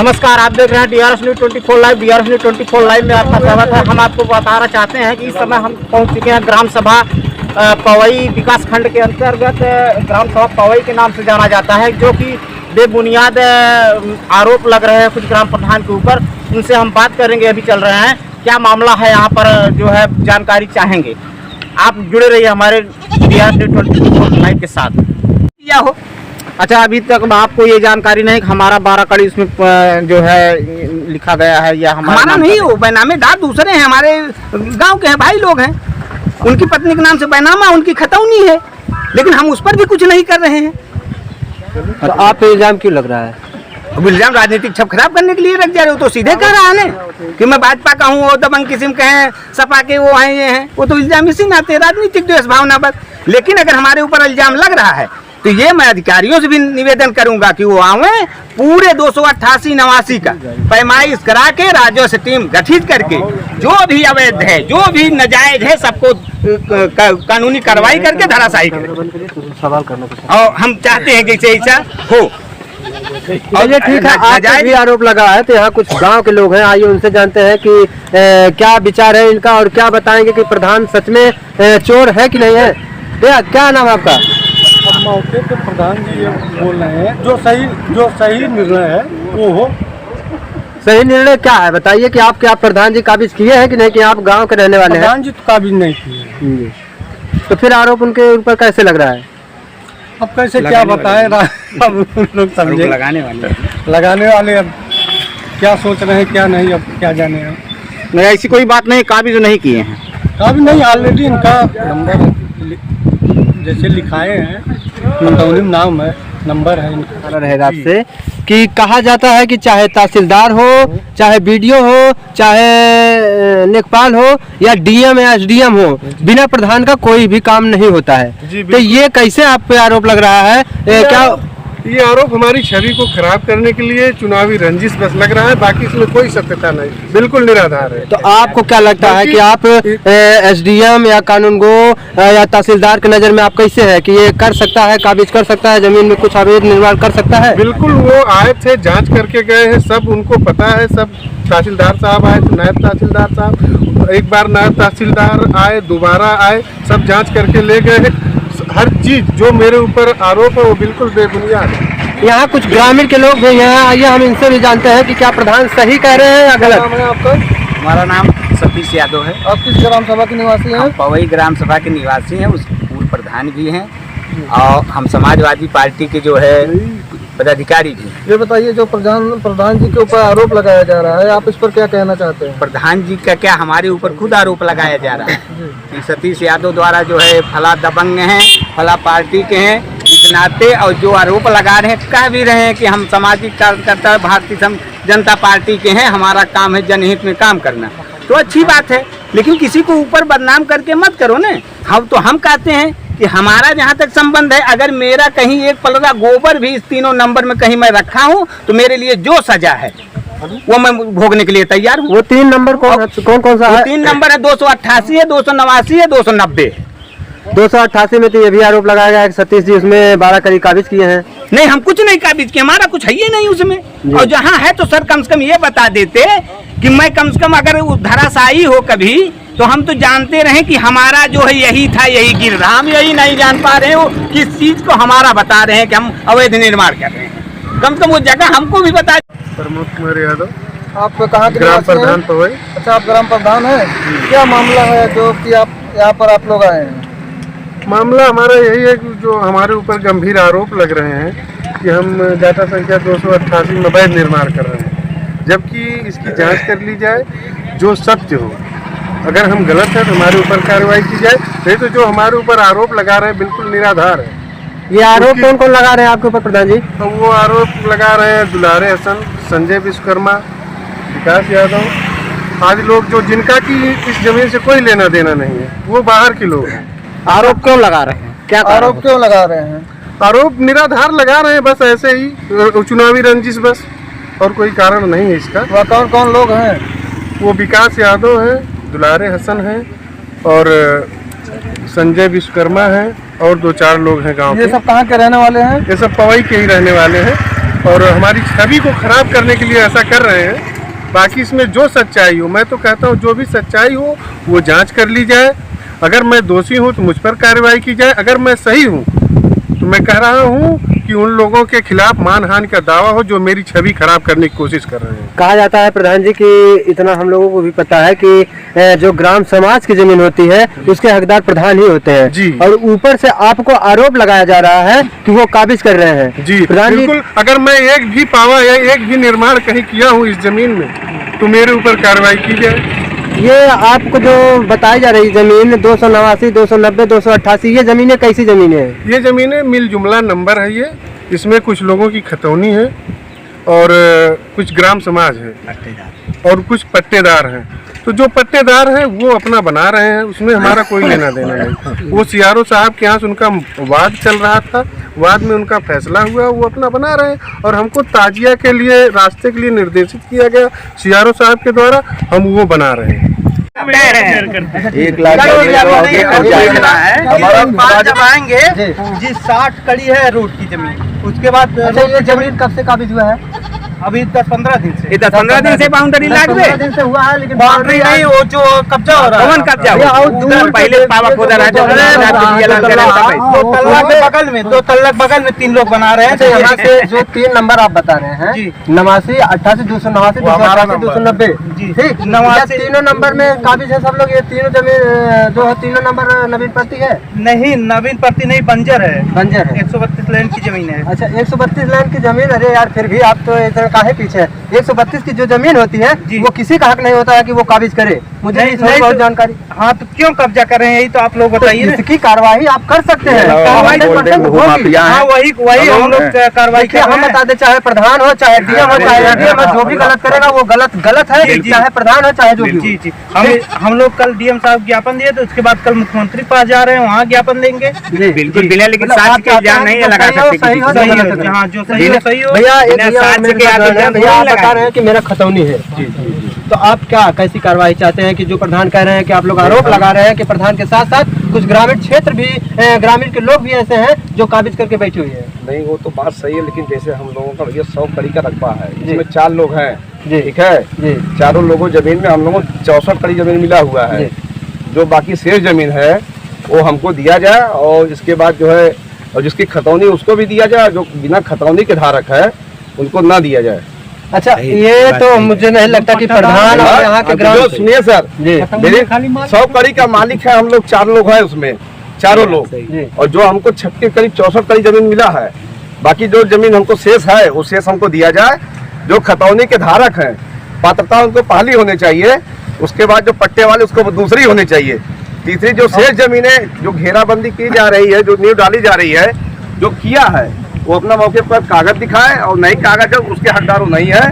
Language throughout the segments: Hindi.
नमस्कार, आप देख रहे हैं DRS news 24 live. DRS news 24 live में आपका स्वागत है। हम आपको बताना चाहते हैं कि इस समय हम पहुंच चुके हैं ग्राम सभा पवई विकास खंड के अंतर्गत। ग्राम सभा पवई के नाम से जाना जाता है, जो कि बेबुनियाद आरोप लग रहे हैं कुछ ग्राम प्रधान के ऊपर। उनसे हम बात करेंगे, अभी चल रहे हैं क्या मामला है यहाँ पर, जो है जानकारी चाहेंगे। आप जुड़े रहिए हमारे DRS न्यूज़ 24 लाइव के साथ। क्या हो अच्छा, अभी तक आपको ये जानकारी नहीं कि हमारा 12 कड़ी इसमें जो है लिखा गया है या हमारा नहीं हो। बैनामेदार दूसरे हैं, हमारे गांव के हैं, भाई लोग हैं। उनकी पत्नी के नाम से बैनामा उनकी खतौनी है, लेकिन हम उस पर भी कुछ नहीं कर रहे हैं। तो आप पे इल्जाम क्यों लग रहा है? अब इल्जाम राजनीतिक छप खराब करने के लिए रख जा रहे हो, तो सीधे कह रहा है कि मैं भाजपा का हूँ, वो दबंग किस्म के हैं, सपा के वो हैं, ये हैं। वो तो इल्जाम इसी नाते राजनीतिक द्वेष भावना पर। लेकिन अगर हमारे ऊपर इल्जाम लग रहा है तो ये मैं अधिकारियों से भी निवेदन करूंगा कि वो आवे, पूरे 288-89 का पैमाइश करा के राजस्व टीम गठित करके जो भी अवैध है, जो भी नाजायज है, सबको कानूनी कार्रवाई करके धराशायी करें। सवाल करना और हम चाहते हैं कि ऐसा हो। और ये ठीक है, आज भी आरोप लगा है, तो यहाँ कुछ गांव के लोग हैं, आइए उनसे जानते हैं कि क्या विचार है इनका और क्या बताएंगे कि प्रधान सच में चोर है कि नहीं है। भैया, क्या नाम है आपका? अब मौके पे प्रधान जी ये बोल रहे हैं जो सही निर्णय है वो हो। सही निर्णय क्या है बताइए कि आप क्या प्रधान जी काबिज किए हैं कि नहीं, कि आप गांव के रहने वाले हैं? प्रधान जी तो काबिज नहीं किए, तो फिर आरोप उनके ऊपर कैसे लग रहा है? अब कैसे क्या बताएं, अब लोग समझे। लगाने वाले अब क्या सोच रहे हैं क्या नहीं, अब क्या जाने। नहीं, ऐसी कोई बात नहीं, काबिज नहीं किए हैं। काबिज नहीं, ऑलरेडी इनका नंबर जैसे लिखाए हैं, नाम है, नंबर है इनका। रहेगा आपसे कि कहा जाता है कि चाहे तहसीलदार हो, चाहे BDO हो, चाहे लेखपाल हो, या DM या SDM हो, बिना प्रधान का कोई भी काम नहीं होता है। तो ये कैसे आप पे आरोप लग रहा है? क्या ये आरोप हमारी छवि को खराब करने के लिए चुनावी रंजिश बस लग रहा है, बाकी इसमें कोई सत्यता नहीं, बिल्कुल निराधार है। तो आपको क्या लगता है कि आप SDM या कानूनगो या तहसीलदार की नज़र में आप कैसे है कि ये कर सकता है, काबिज कर सकता है, जमीन में कुछ अवैध निर्माण कर सकता है? बिल्कुल, वो आए थे, जांच करके गए हैं, सब उनको पता है। सब तहसीलदार साहब आए थे, नायब तहसीलदार साहब, एक बार नायब तहसीलदार आए, दोबारा आए, सब जाँच करके ले गए हैं। हर चीज जो मेरे ऊपर आरोप है वो बिल्कुल बेबुनियाद है। यहाँ कुछ ग्रामीण के लोग भी यहाँ आइए, हम इनसे भी जानते हैं कि क्या प्रधान सही कह रहे हैं या गलत। नाम है आपका? हमारा नाम सतीश यादव है। आप किस ग्राम सभा के निवासी हैं? पवई ग्राम सभा के निवासी हैं, उस पूर्व प्रधान भी हैं, और हम समाजवादी पार्टी के जो है पदाधिकारी भी। ये बताइए, जो प्रधान जी के ऊपर आरोप लगाया जा रहा है, आप इस पर क्या कहना चाहते हैं? प्रधान जी का क्या, हमारे ऊपर खुद आरोप लगाया जा रहा है कि सतीश यादव द्वारा जो है फला दबंग हैं, फला पार्टी के हैं, इस नाते। और जो आरोप लगा रहे हैं, कह भी रहे हैं कि हम सामाजिक कार्यकर्ता भारतीय जनता पार्टी के हैं, हमारा काम है जनहित में काम करना। तो अच्छी बात है, लेकिन किसी को ऊपर बदनाम करके मत करो ना। हम कहते हैं कि हमारा जहाँ तक संबंध है, अगर मेरा कहीं एक पलड़ा गोबर भी इस 3 नंबर में कहीं मैं रखा हूँ, तो मेरे लिए जो सजा है वो मैं भोगने के लिए तैयार हूँ। वो 3 नंबर कौन सा है? 3 नंबर है 288 है, 289 है, 290 है। 288 में तो ये भी आरोप लगाया गया है कि सतीश जी उसमें 12 कड़ी काबिज किए हैं। नहीं, हम कुछ नहीं काबिज किए, हमारा कुछ है ही नहीं उसमें। और जहाँ है तो सर कम से कम ये बता देते कि मैं कम से कम अगर धराशायी हो कभी, तो हम तो जानते रहे कि हमारा जो है यही था, यही गिर रहा। हम यही नहीं जान पा रहे हो किस चीज को हमारा बता रहे हैं कि हम अवैध निर्माण कर रहे हैं। कम से कम वो जगह हमको भी बता। प्रमोद कुमार यादव। आप कहाँ के ग्राम प्रधान पवई? अच्छा, आप ग्राम प्रधान है। क्या मामला है जो कि आप यहाँ पर आप लोग आए हैं? मामला हमारा यही है कि जो हमारे ऊपर गंभीर आरोप लग रहे हैं कि हम डाटा संख्या 288 में अवैध निर्माण कर रहे हैं, जबकि इसकी जांच कर ली जाए, जो सत्य हो। अगर हम गलत है तो हमारे ऊपर कार्रवाई की जाए, नहीं तो जो हमारे ऊपर आरोप लगा रहे हैं बिल्कुल निराधार है। ये आरोप कौन कौन लगा रहे हैं आपके ऊपर प्रधान जी? तो वो आरोप लगा रहे हैं दुलारे हसन, संजय विश्वकर्मा, विकास यादव आदि लोग, जो जिनका की इस जमीन से कोई लेना देना नहीं है, वो बाहर के लोग हैं। आरोप क्यों लगा रहे हैं? क्या आरोप क्यों लगा रहे हैं? आरोप निराधार लगा रहे हैं, बस ऐसे ही चुनावी रंजिश बस, और कोई कारण नहीं है इसका। वह कौन कौन लोग हैं? वो विकास यादव है, दुलारे हसन है, और संजय विश्वकर्मा है, और 2-4 लोग हैं गांव के। ये सब कहाँ के रहने वाले हैं? ये सब पवई के ही रहने वाले हैं। और हमारी छवि को खराब करने के लिए ऐसा कर रहे हैं। बाकी इसमें जो सच्चाई हो, मैं तो कहता हूँ जो भी सच्चाई हो वो जांच कर ली जाए। अगर मैं दोषी हूँ तो मुझ पर कार्रवाई की जाए, अगर मैं सही हूँ तो मैं कह रहा हूँ कि उन लोगों के खिलाफ मानहानि का दावा हो जो मेरी छवि खराब करने की कोशिश कर रहे हैं। कहा जाता है प्रधान जी कि इतना हम लोगों को भी पता है कि जो ग्राम समाज की जमीन होती है उसके हकदार प्रधान ही होते हैं जी। और ऊपर से आपको आरोप लगाया जा रहा है कि वो काबिज कर रहे हैं। जी प्रधान जी, बिल्कुल। अगर मैं एक भी पावा या एक भी निर्माण कहीं किया हूँ इस जमीन में तो मेरे ऊपर कार्रवाई की जाए। ये आपको जो बताई जा रही जमीन 289, 290, 288 ये जमीनें कैसी जमीनें हैं? ये जमीनें मिल जुमला नंबर है। ये इसमें कुछ लोगों की खतौनी है और कुछ ग्राम समाज है और कुछ पट्टेदार हैं। तो जो पट्टेदार हैं वो अपना बना रहे हैं, उसमें हमारा कोई लेना देना नहीं। वो सीआरओ साहब के यहाँ से उनका वाद चल रहा था, वाद में उनका फैसला हुआ, वो अपना बना रहे हैं और हमको ताजिया के लिए रास्ते के लिए निर्देशित किया गया सीआरओ साहब के द्वारा, हम वो बना रहे हैं। 1 लाख जब आएंगे जी 60 कड़ी है रोड की जमीन, उसके बाद अच्छा, ये जमीन कब से काबिज हुआ है? अभी 10-15 दिन से 10-15 दिन से बाउंड्री लाग गए। 15 दिन से हुआ है, लेकिन बाउंड्री नहीं, वो जो कब्जा हो रहा है कौन कब्जा भैया, हुआ? और दूर पहले पावा खोदा रहा था, दो तल्ला के बगल में 2 तल्ला बगल में 3 लोग बना रहे हैं। अच्छा, यहाँ से जो 3 नंबर आप बता रहे हैं जी। 89, 88, 289, 288, 290 जी। ठीक, 89 ये तीनों नंबर में काबिज है सब लोग। ये तीनों जमीन जो है तीनों नंबर नवीन प्रति है, नहीं नवीन प्रति नहीं, बंजर है, बंजर है। 132 लैंड की जमीन है। अच्छा, 132 लाइन की जमीन। अरे यार, फिर भी आप तो इतना काहे पीछे है? 132 की जो जमीन होती है जी। वो किसी का हक नहीं होता है कि वो काबिज करे। मुझे नहीं, इसमें नहीं बहुत तो- जानकारी। हाँ तो क्यों कब्जा कर रहे हैं, यही तो आप लोग तो बताइए ना। इसकी कार्रवाई आप कर सकते हैं, कार्रवाई 100% होगी। हाँ वही हम लोग कार्रवाई देखिए, कर हम रहे हैं। बता दे, चाहे प्रधान हो, चाहे डीएम हो, चाहे एडीएम हो, जो भी गलत करेगा वो गलत है, जी, जी। चाहे प्रधान हो चाहे जो भी जी हो। जी हम लोग कल डीएम साहब ज्ञापन दिए, तो उसके बाद कल मुख्यमंत्री पास जा रहे हैं, वहाँ ज्ञापन देंगे। जी। बिल्कुल बिना, लेकिन मतलब साक्ष्य आप के चाहते इल्जाम हैं नहीं कि लगा सही हो, सकते सही हो, किसी जो को। गलत है। हाँ जो सही हो सही हो। भैया एक बिना भैया साक्ष्य मेरे के साथ आप जो है ना, इल्जाम भैया आप नहीं बता रहे हैं कि मेरा खतौनी है, तो आप क्या कैसी कार्रवाई चाहते हैं कि जो प्रधान कह रहे हैं कि आप लोग आरोप लगा रहे हैं कि प्रधान के साथ साथ कुछ ग्रामीण क्षेत्र भी ग्रामीण के लोग भी ऐसे हैं जो काबिज करके बैठे हुए हैं? नहीं, वो तो बात सही है, लेकिन जैसे हम लोगों का भैया 100 कड़ी का रकबा है, इसमें 4 लोग हैं जी। ठीक है जी। चारों लोगों जमीन में हम लोगों को 64 कड़ी जमीन मिला हुआ है। जो बाकी शेष जमीन है वो हमको दिया जाए और इसके बाद जो है और जिसकी खतौनी उसको भी दिया जाए, जो बिना खतौनी के धारक है उनको ना दिया जाए। अच्छा, ये तो मुझे नहीं लगता कि प्रधान और यहाँ के ग्राम जो सुनिए सर, जी मेरे 100 कड़ी का मालिक है, हम लोग 4 लोग हैं उसमें, चारों लोग, जी। और जो हमको 36 करीब 64 कड़ी जमीन मिला है, बाकी जो जमीन हमको शेष है वो शेष हमको दिया जाए। जो खतौनी के धारक हैं पात्रता उनको पहली होनी चाहिए, उसके बाद जो पट्टे वाले उसको दूसरी होनी चाहिए। तीसरी जो शेष जमीनें जो घेराबंदी की जा रही है, जो नींव डाली जा रही है, जो किया है वो अपना मौके पर कागज दिखाए, और नई कागज है उसके हकदार नहीं है,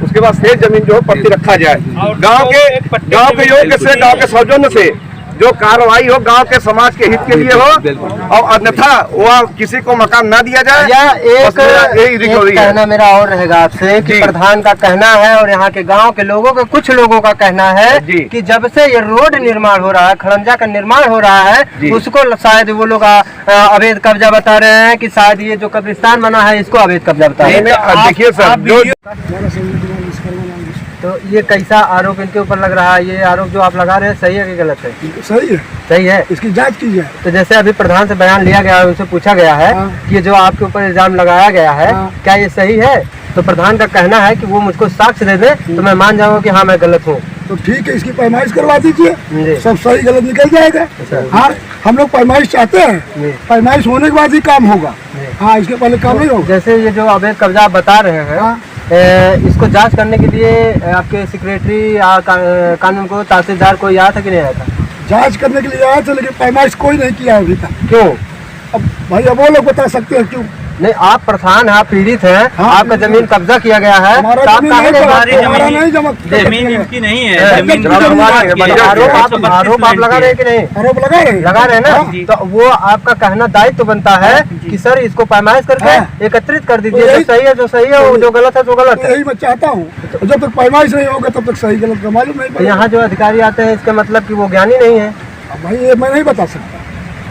उसके बाद शेष जमीन जो है पट्टी रखा जाए। गांव के योग्य से, गांव के सौजन्य से जो कार्रवाई हो गांव के समाज के हित के लिए हो, और अन्यथा वो किसी को मकान ना दिया जाए। या बस मेरा यही एक रिकवरी है। कहना मेरा और रहेगा आपसे कि जी। प्रधान का कहना है और यहाँ के गांव के लोगों का, कुछ लोगों का कहना है जी। कि जब से ये रोड निर्माण हो रहा है, खड़ंजा का निर्माण हो रहा है, जी। उसको शायद वो लोग अवैध कब्जा बता रहे हैं कि शायद ये जो कब्रिस्तान बना है इसको अवैध कब्जा बता रहे हैं। देखिए सर, जो तो ये कैसा आरोप इनके ऊपर लग रहा है? ये आरोप जो आप लगा रहे हैं सही है कि गलत है? सही है, सही है। इसकी जांच की जाए। तो जैसे अभी प्रधान से बयान लिया गया है, उनसे पूछा गया है कि ये जो आपके ऊपर इल्जाम लगाया गया है क्या ये सही है? तो प्रधान का कहना है कि वो मुझको साक्ष्य दे दे तो मैं मान जाऊंगा कि हाँ मैं गलत हूँ। तो ठीक है, इसकी पैमाइश करवा दीजिए, जी। सब सही गलत निकल जाएगा। हाँ, हम लोग पैमाइश चाहते जी। हैं, पैमाइश होने के बाद ही काम होगा। हाँ, इसके पहले काम नहीं होगा। जैसे ये जो अवैध कब्जा आप बता रहे हैं, इसको जांच करने के लिए आपके सेक्रेटरी या कानून को तहसीलदार कोई आया था कि नहीं आया था? जांच करने के लिए आया था, लेकिन पैमाइश कोई नहीं किया अभी तक। क्यों? अब भाई अब वो लोग बता सकते हैं क्यों। नहीं, आप प्रधान हैं, आप पीड़ित हैं, हाँ, आपका जमीन कब्जा किया गया है, हमारा तो आप जमीन काहे नहीं नहीं जमा- बात कर रहे हैं? हमारा नहीं जमा। जमीन इनकी नहीं है, जमीन जमीन आरोप आप लगा रहे हैं कि नहीं? आरोप लगा रहे हैं। लगा रहे हैं ना? हाँ। तो वो आपका कहना दायित्व बनता है कि सर इसको पैमाइश करके हाँ। एकत्रित कर दीजिए, तो जो यही- सही है जो सही है, वो जो गलत है जो गलत तो है। यही मैं चाहता हूँ, जब तक पैमाइश नहीं होगा तब तक सही गलत का मालूम नहीं तो पड़ेगा। यहाँ जो अधिकारी आते हैं इसका मतलब कि वो ज्ञानी नहीं है। अब भाई ये मैं नहीं बता सकता।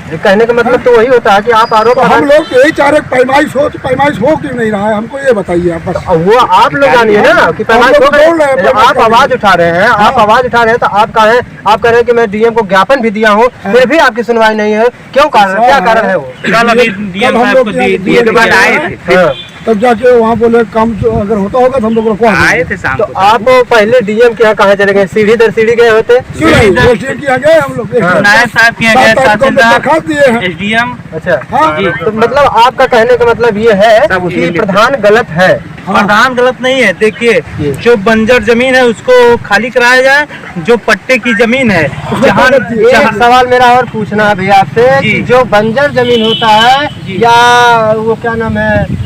कहने का मतलब तो वही होता है कि आप आरोप तो हम लोग तो यही चाह रहे पैमाइश हो, तो पैमाइश हो क्यों नहीं रहा है, हमको ये बताइए आप बस। वो आप लोग जानिए ना कि पैमाइश हो बोल रहे हैं, आप आवाज उठा रहे हैं, आप आवाज उठा रहे हैं, तो आप कहा है, आप कह रहे हैं कि मैं डीएम को ज्ञापन भी दिया हूँ, फिर भी आपकी सुनवाई नहीं है, क्यों कारण, क्या कारण है वो? कल अभी डीएम साहब को दिए के बाद आए थे, हाँ। तब जाके वहाँ बोले काम जो अगर होता होगा तो हम लोग को आए थे शाम तो को। आप पहले डीएम के यहाँ कहाँ चले गए, सीढ़ी दर सीढ़ी गए होते? क्यों नहीं किया गया हम लोग नायब साहब के यहाँ गए, तहसीलदार, दरखास्त दिए हैं। एसडीएम। अच्छा हाँ जी। तो मतलब आपका कहने का मतलब ये है सब कि उसी प्रधान गलत है। प्रधान गलत नहीं है। देखिए ये। जो बंजर जमीन है उसको खाली कराया जाए, जो पट्टे की जमीन है जहाँ एक सवाल मेरा और पूछना है भैया आपसे जी। कि जो बंजर जमीन होता है जी। या वो क्या नाम है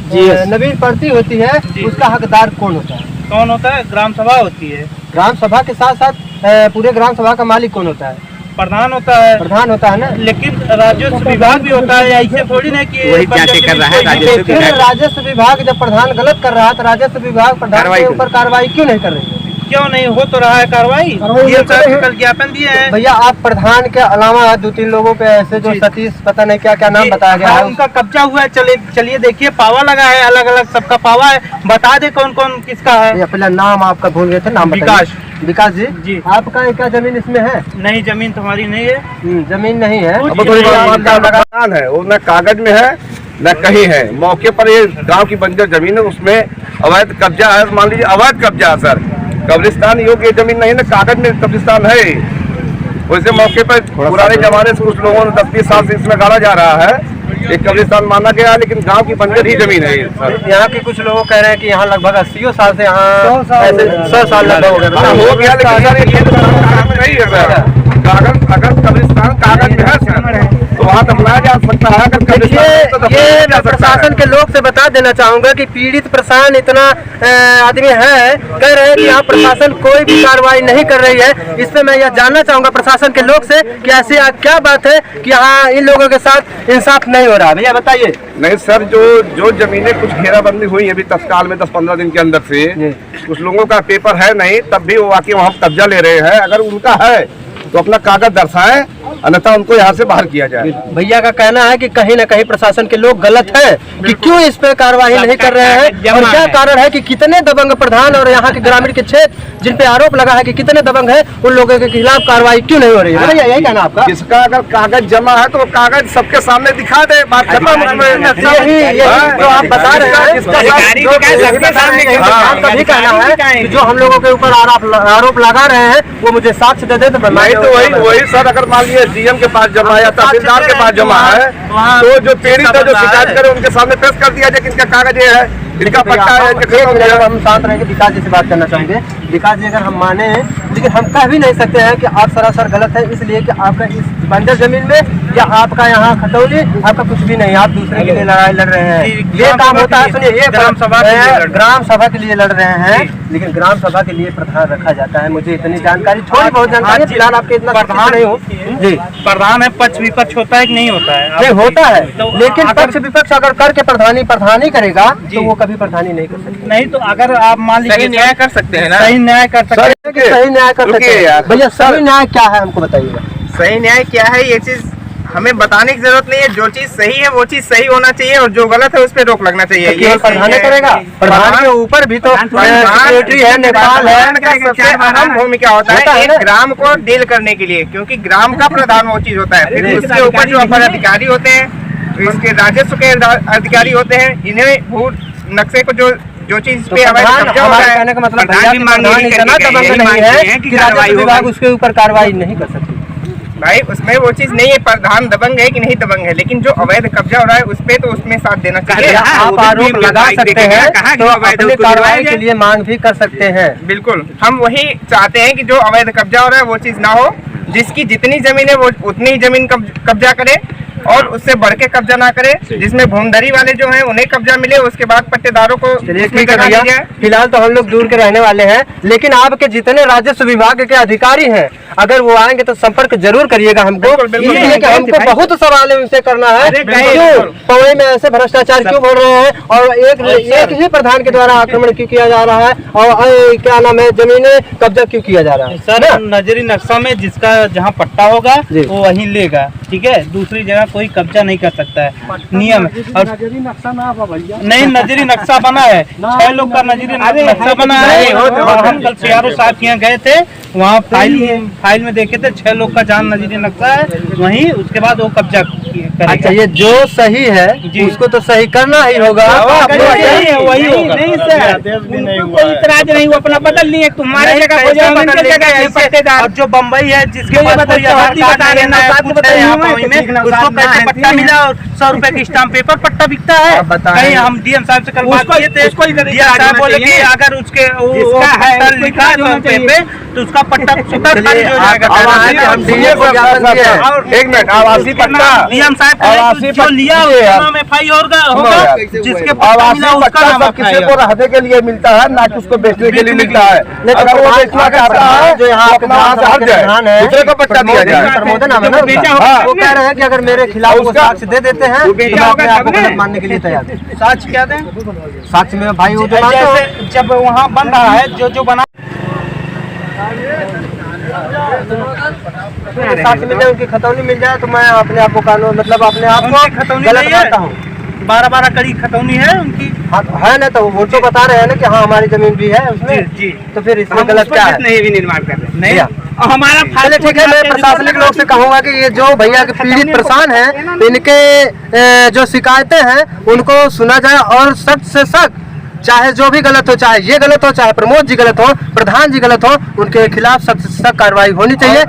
नवीन पड़ती होती है, जी। उसका हकदार कौन होता है? कौन होता है? ग्राम सभा होती है। ग्राम सभा के साथ साथ पूरे ग्राम सभा का मालिक कौन होता है? प्रधान होता है। प्रधान होता है ना। लेकिन राजस्व विभाग भी होता है, ऐसे थोड़ी ना कि वही जांचें कर रहा है राजस्व फिर राजस्व विभाग जब प्रधान गलत कर रहा है तो राजस्व विभाग प्रधान के ऊपर कार्रवाई क्यों नहीं कर रही है? क्यों नहीं हो तो रहा है कार्रवाई? डीएम साहब को कल ज्ञापन दिए हैं। भैया आप प्रधान के अलावा 2-3 लोगों पे ऐसे जो जी। सतीश पता नहीं क्या क्या नाम जी, बताया गया हाँ, है, उनका कब्जा हुआ है। चलिए देखिए, पावा लगा है, अलग अलग सबका पावा है। बता दे कौन कौन किसका है। भैया पहले नाम आपका भूल गए थे, नाम बताइए। विकास जी। जी। आपका क्या जमीन इसमें है? नहीं, जमीन तुम्हारी नहीं है। जमीन नहीं है। कुछ अब कोई मकान है वो न कागज में है न कहीं है, मौके पर ये गांव की बंजर जमीन है, उसमें अवैध कब्जा है। मान लीजिए अवैध कब्जा है सर, कब्रिस्तान योग्य जमीन नहीं है, कागज में कब्रिस्तान है। वैसे मौके पर पुराने जमाने से कुछ लोगों ने 10-20 साल से इसमें गाड़ा जा रहा है, एक कब्रिस्तान माना गया है, लेकिन गांव की बंजर ही जमीन है ये सर। यहाँ के कुछ लोग कह रहे हैं कि यहाँ लगभग 80 साल से यहाँ 100 साल लगभग हो गए। हाँ, हो गया, लेकिन सर ये तो कागज में नहीं है सर। कागज अगर कब्रिस्तान कागज में है सर तो वहाँ दफनाया जा सकता है। अगर कब्रिस्तान है तो दफनाया ये जा मैं सकता प्रशासन है। के लोग से बता देना चाहूंगा कि पीड़ित प्रशासन इतना आदमी है, कह रहे हैं कि यहाँ प्रशासन कोई भी कार्रवाई नहीं कर रही है। इस पे मैं यह जानना चाहूंगा प्रशासन के लोग से कि ऐसी क्या बात है कि यहाँ इन लोगों के साथ इंसाफ नहीं हो रहा। भैया बताइए। नहीं सर, जो जमीनें कुछ घेराबंदी हुई है अभी तत्काल में 10-15 दिन के अंदर से, कुछ लोगों का पेपर है नहीं, तब भी वो आके वहाँ कब्जा ले रहे हैं। अगर उनका है तो अपना कागज दर्शाएं, अन्यथा उनको यहाँ से बाहर किया जाए। भैया का कहना है कि कहीं न कहीं प्रशासन के लोग गलत हैं कि क्यों इस पे कार्रवाई नहीं कर रहे हैं, और क्या कारण है कि कितने दबंग प्रधान और यहाँ के ग्रामीण के क्षेत्र जिन पे आरोप लगा है कि कितने दबंग हैं, उन लोगों के खिलाफ कार्रवाई क्यों नहीं हो रही है? भैया यही कहना आपका। जिसका अगर कागज जमा है तो वो कागज सबके सामने दिखा दे, बात खत्म उसमें। यही जो आप बता रहे हैं, अधिकारी को क्या सबके सामने तभी कहना है कि जो हम लोगों के ऊपर आरोप लगा रहे हैं वो मुझे साक्ष्य दे दे तो मैं नहीं तो वही सर, अगर मान लीजिए डीएम के पास जमा है या तहसीलदार के पास जमा है तो जो पीड़ित है, जो शिकायत करे, उनके सामने पेश कर दिया जाए कि इनका कागज ये है, इनका पट्टा है। हम साथ रहेंगे। विकास जी से बात करना चाहेंगे। विकास जी, अगर हम माने हैं, लेकिन हम कह भी नहीं सकते हैं कि आप सरासर गलत है, इसलिए कि आपका इस बंजर जमीन में या आपका यहाँ खतौली आपका कुछ भी नहीं, आप दूसरे के लिए लड़ाई लड़ रहे हैं। ये काम होता है, सुनिए, ये ग्राम सभा के लिए लड़ रहे हैं, लेकिन ग्राम सभा के लिए प्रधान रखा जाता है। मुझे इतनी जानकारी, थोड़ी बहुत जानकारी फिलहाल आपके इतना प्रधान नहीं हूँ जी। प्रधान है, पक्ष विपक्ष होता है कि नहीं होता है? नहीं होता है, तो लेकिन पक्ष विपक्ष अगर करके प्रधानी करेगा तो वो कभी प्रधानी नहीं कर सकता। नहीं तो अगर आप मान लीजिए सही न्याय कर सकते हैं ना। सही न्याय कर सकते हैं। कि सही न्याय कर सकते हैं। भैया सही न्याय क्या है हमको बताइएगा। सही न्याय क्या है, ये चीज हमें बताने की जरूरत नहीं है। जो चीज सही है वो चीज सही होना चाहिए, और जो गलत है उस पर रोक लगना चाहिए। केवल प्रधान करेगा? प्रधान के ऊपर भी तो सेक्रेटरी है, नेपाल है। सबसे अहम भूमिका होता है एक ग्राम को डील करने के लिए, क्योंकि ग्राम का प्रधान वो चीज होता है। फिर उसके ऊपर जो अपर अधिकारी होते हैं, इसके राजस्व के अधिकारी होते हैं, इन्हें भू नक्शे को जो चीज पे हमारे कब्जा हो रहा है, कहने का मतलब प्रधान भी मांग यही इतना करके दबंग यही नहीं मांगते है हैं कि कि राजस्व कार्रवाई विभाग होगी। उसके ऊपर कार्रवाई नहीं कर सकती। भाई उसमें वो चीज नहीं है, प्रधान दबंग है कि नहीं दबंग है, लेकिन जो अवैध कब्जा हो रहा है उस पे तो उसमें साथ देना चाहिए। आप आरोप लगा सकते हैं तो अपनी कार्रवाई के लिए मांग भी कर सकते हैं। बिल्कुल, हम वही चाहते हैं कि जो अवैध कब्जा हो रहा है वो चीज ना हो, जिसकी जितनी जमीन है वो उतनी ही जमीन कब्जा करे और उससे बढ़ के कब्जा ना करे, जिसमें भूमधरी वाले जो हैं उन्हें कब्जा मिले, उसके बाद पट्टेदारों को ठीक है भैया। फिलहाल तो हम लोग दूर के रहने वाले हैं, लेकिन आपके जितने राजस्व विभाग के अधिकारी हैं, अगर वो आएंगे तो संपर्क जरूर करिएगा हमको, इसलिए कि हमको बहुत सवाल है उनसे करना है। क्यों पवई में ऐसे भ्रष्टाचार क्यों बढ़ रहे हैं और एक ही प्रधान के द्वारा आक्रमण क्यों किया जा रहा है और क्या नाम है जमीनें कब्जा क्यों किया जा रहा है? सर नजरी नक्शा में जिसका जहाँ पट्टा होगा जी। वो वहीं लेगा, ठीक है, दूसरी जगह कोई कब्जा नहीं कर सकता है, नियम है। और नजरी नक्शा ना भैया, नहीं नजरी नक्शा बना है, 6 लोग का नजरी नक्शा बना है। और हम कल सीआरओ साहब के यहाँ गए थे, वहाँ फाइल में देखे थे 6 लोग का जहाँ नजरी नक्शा है वहीं, उसके बाद वो कब्जा करेगा। अच्छा, ये जो सही है उसको तो सही करना ही होगा। वही होगा। नहीं सर, कोई इतराज नहीं, वो अपना बदल नहीं है, तुम्हारे जगह हो जाए, उनके जगह है पट्टेदार। और जो बंबई है जिसके पास कोई आधार कार्ड नहीं है, उसको कैसे पट्टा मिला और 100 रुपए की स्टाम्प पेपर पट्टा बिकता है? कहीं हम डीएम साहब से कल बात किए थे, डीएम साहब बोले कि अगर उसके पट्टा लिखा है 100 रुपए पे तो उसका पट्टा सुतर खारिज हो जाएगा। एक मिनट, आवासीय पट्टा डीएम साहब कहे जो लिया उसका नाम एफआई होगा, जिसके पट्टा मिला उसका नाम सब किसी को रहने के लिए मिलता है, ना कि उसको बेचने के लिए मिलता है। अगर वो बेचना चाहता है जो यहाँ अपना वहाँ से हट जाए, दूसरे को पट्टा दिया जाए। प्रमोदन नाम है ना उनका? वो कह रहे हैं कि अगर मेरे खिलाफ वो साक्ष्य दे देते हैं तो मैं अपने आप को गलत मानने के लिए तैयार हूं। साक्ष्य क्या दें? साक्ष्य में भाई वो जो मानते हो जैसे जब वहाँ बन रहा है जो बना साक्ष्य मिल जाए, उनकी खतौनी मिल जाए तो मैं अपने आप को कानून मतलब अपने आप को खतौनी गलत नहीं है, मानता हूँ। 12 कड़ी खतौनी है उनकी। हाँ, है ना, तो वो तो बता रहे हैं ना कि हाँ हमारी जमीन भी है उसमें, जी। तो फिर इसमें गलत क्या है? नहीं भी निर्माण कर रहे नहीं और हमारा चलिए ठीक है, मैं प्रशासनिक लोग से कहूंगा कि ये जो भैया के पीड़ित परेशान हैं इनके जो शिकायतें हैं उनको सुना जाए और सख्त से सख्त, चाहे जो भी गलत हो, चाहे ये गलत हो, चाहे प्रमोद जी गलत हो, प्रधान जी गलत हो, उनके खिलाफ सख्त से सख्त कार्रवाई होनी चाहिए।